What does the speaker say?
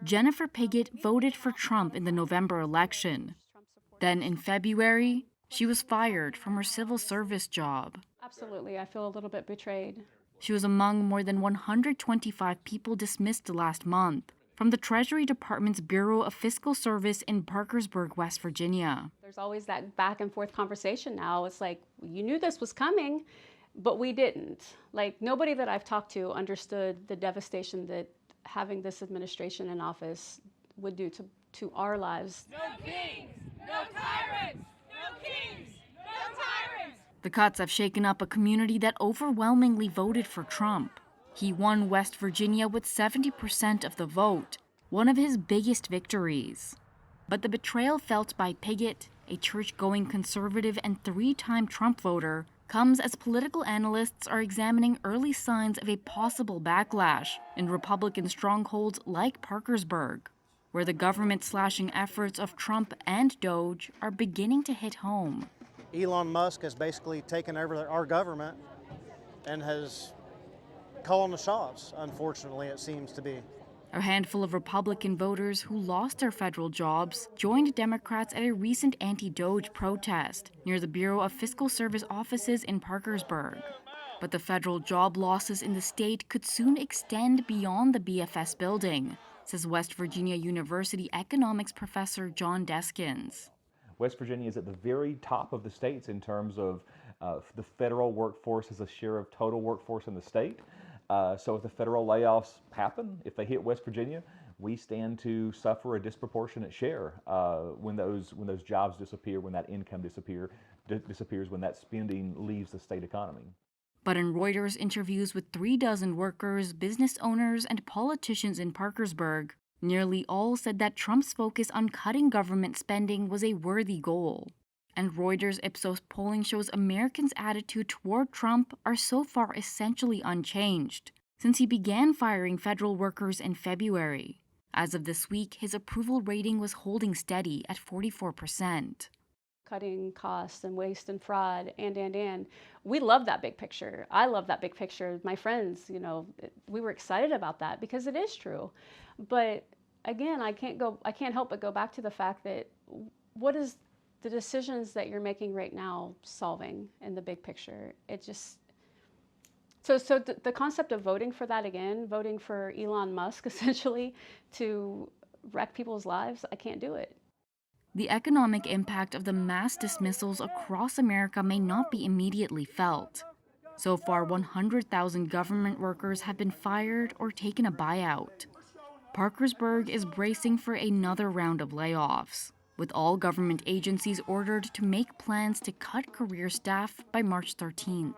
Jennifer Piggott voted for Trump in the November election. Then in February, she was fired from her civil service job. Absolutely, I feel a little bit betrayed. She was among more than 125 people dismissed last month from the Treasury Department's Bureau of Fiscal Service in Parkersburg, West Virginia. There's always that back and forth conversation now. It's like, you knew this was coming, but we didn't. Like, nobody that I've talked to understood the devastation that having this administration in office would do to our lives. No kings, no tyrants, no kings, no tyrants. The cuts have shaken up a community that overwhelmingly voted for Trump. He won West Virginia with 70% of the vote, one of his biggest victories. But the betrayal felt by Piggott, a church-going conservative and three-time Trump voter, comes as political analysts are examining early signs of a possible backlash in Republican strongholds like Parkersburg, where the government-slashing efforts of Trump and DOGE are beginning to hit home. Elon Musk has basically taken over our government and has calling the shots, unfortunately, it seems to be. A handful of Republican voters who lost their federal jobs joined Democrats at a recent anti-DOGE protest near the Bureau of Fiscal Service offices in Parkersburg. But the federal job losses in the state could soon extend beyond the BFS building, says West Virginia University economics professor John Deskins. West Virginia is at the very top of the states in terms of the federal workforce as a share of total workforce in the state. So if the federal layoffs happen, if they hit West Virginia, we stand to suffer a disproportionate share when those jobs disappear, when that income disappears, when that spending leaves the state economy. But in Reuters interviews with 36 workers, business owners, and politicians in Parkersburg, nearly all said that Trump's focus on cutting government spending was a worthy goal. And Reuters Ipsos polling shows Americans' attitude toward Trump are so far essentially unchanged since he began firing federal workers in February. As of this week, his approval rating was holding steady at 44%. Cutting costs and waste and fraud and. We love that big picture. I love that big picture. My friends, we were excited about that because it is true. But again, I can't help but go back to the fact that what is the decisions that you're making right now solving in the big picture? It just, so the concept of voting for that again, voting for Elon Musk essentially to wreck people's lives, I can't do it. The economic impact of the mass dismissals across America may not be immediately felt. So far, 100,000 government workers have been fired or taken a buyout. Parkersburg is bracing for another round of layoffs, with all government agencies ordered to make plans to cut career staff by March 13th.